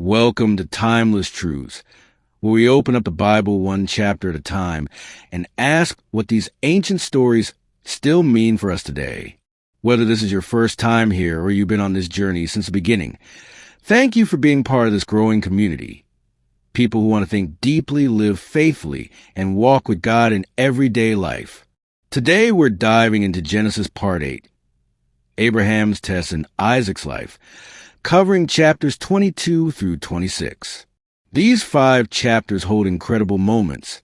Welcome to Timeless Truths, where we open up the Bible one chapter at a time and ask what these ancient stories still mean for us today. Whether this is your first time here or you've been on this journey since the beginning, thank you for being part of this growing community. People who want to think deeply, live faithfully, and walk with God in everyday life. Today we're diving into Genesis Part 8, Abraham's test and Isaac's life, covering chapters 22 through 26. These 5 chapters hold incredible moments,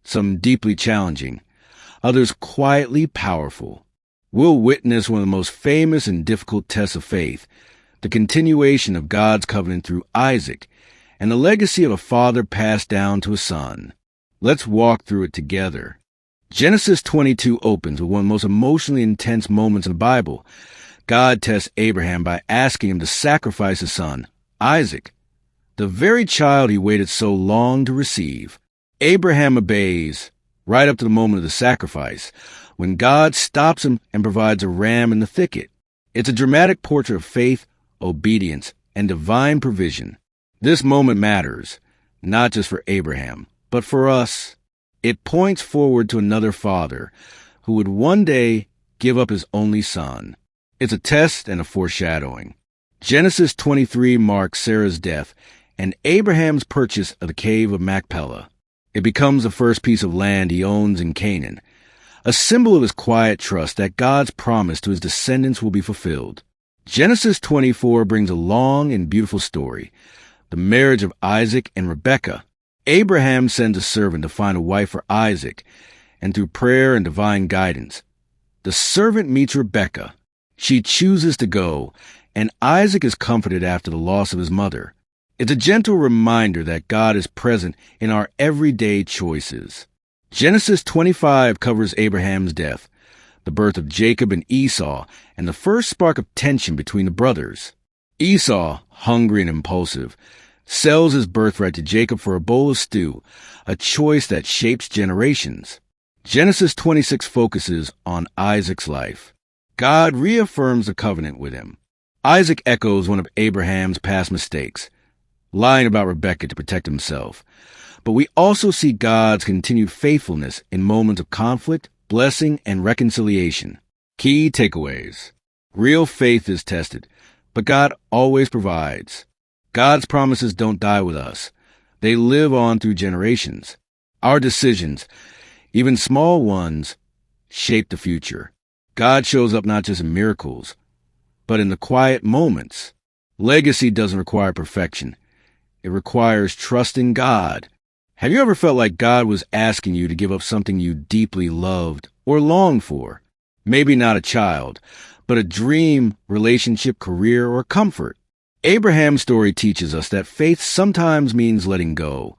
some deeply challenging, others quietly powerful. We'll witness one of the most famous and difficult tests of faith, the continuation of God's covenant through Isaac, and the legacy of a father passed down to a son. Let's walk through it together. Genesis 22 opens with one of the most emotionally intense moments in the Bible. God tests Abraham by asking him to sacrifice his son, Isaac, the very child he waited so long to receive. Abraham obeys right up to the moment of the sacrifice, when God stops him and provides a ram in the thicket. It's a dramatic portrait of faith, obedience, and divine provision. This moment matters, not just for Abraham, but for us. It points forward to another father who would one day give up his only son. It's a test and a foreshadowing. Genesis 23 marks Sarah's death and Abraham's purchase of the cave of Machpelah. It becomes the first piece of land he owns in Canaan, a symbol of his quiet trust that God's promise to his descendants will be fulfilled. Genesis 24 brings a long and beautiful story, the marriage of Isaac and Rebekah. Abraham sends a servant to find a wife for Isaac, and through prayer and divine guidance, the servant meets Rebekah. She chooses to go, and Isaac is comforted after the loss of his mother. It's a gentle reminder that God is present in our everyday choices. Genesis 25 covers Abraham's death, the birth of Jacob and Esau, and the first spark of tension between the brothers. Esau, hungry and impulsive, sells his birthright to Jacob for a bowl of stew, a choice that shapes generations. Genesis 26 focuses on Isaac's life. God reaffirms the covenant with him. Isaac echoes one of Abraham's past mistakes, lying about Rebekah to protect himself. But we also see God's continued faithfulness in moments of conflict, blessing, and reconciliation. Key takeaways. Real faith is tested, but God always provides. God's promises don't die with us. They live on through generations. Our decisions, even small ones, shape the future. God shows up not just in miracles, but in the quiet moments. Legacy doesn't require perfection. It requires trust in God. Have you ever felt like God was asking you to give up something you deeply loved or longed for? Maybe not a child, but a dream, relationship, career, or comfort. Abraham's story teaches us that faith sometimes means letting go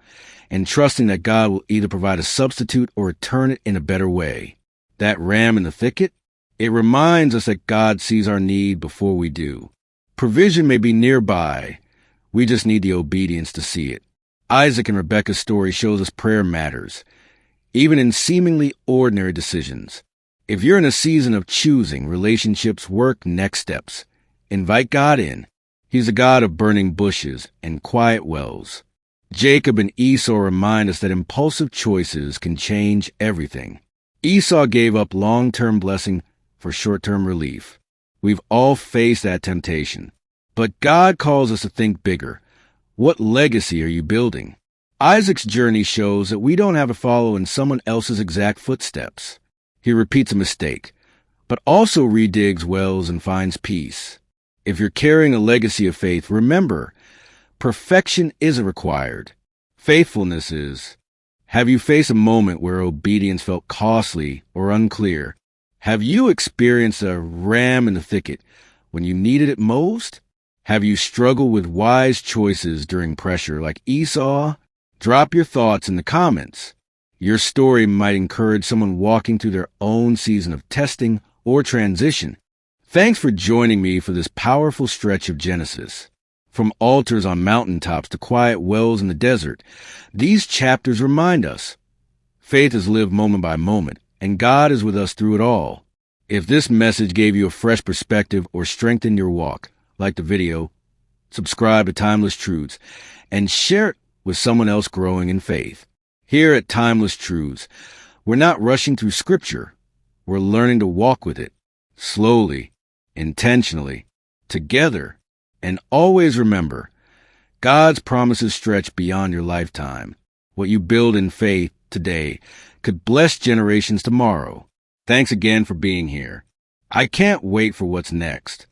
and trusting that God will either provide a substitute or return it in a better way. That ram in the thicket? It reminds us that God sees our need before we do. Provision may be nearby. We just need the obedience to see it. Isaac and Rebekah's story shows us prayer matters, even in seemingly ordinary decisions. If you're in a season of choosing relationships, work, next steps, invite God in. He's a God of burning bushes and quiet wells. Jacob and Esau remind us that impulsive choices can change everything. Esau gave up long-term blessing for short-term relief. We've all faced that temptation. But God calls us to think bigger. What legacy are you building? Isaac's journey shows that we don't have to follow in someone else's exact footsteps. He repeats a mistake, but also redigs wells and finds peace. If you're carrying a legacy of faith, remember, perfection isn't required. Faithfulness is. Have you faced a moment where obedience felt costly or unclear? Have you experienced a ram in the thicket when you needed it most? Have you struggled with wise choices during pressure like Esau? Drop your thoughts in the comments. Your story might encourage someone walking through their own season of testing or transition. Thanks for joining me for this powerful stretch of Genesis. From altars on mountaintops to quiet wells in the desert, these chapters remind us faith is lived moment by moment, and God is with us through it all. If this message gave you a fresh perspective or strengthened your walk, like the video, subscribe to Timeless Truths, and share it with someone else growing in faith. Here at Timeless Truths, we're not rushing through Scripture. We're learning to walk with it, slowly, intentionally, together, and always remember, God's promises stretch beyond your lifetime. What you build in faith today could bless generations tomorrow. Thanks again for being here. I can't wait for what's next.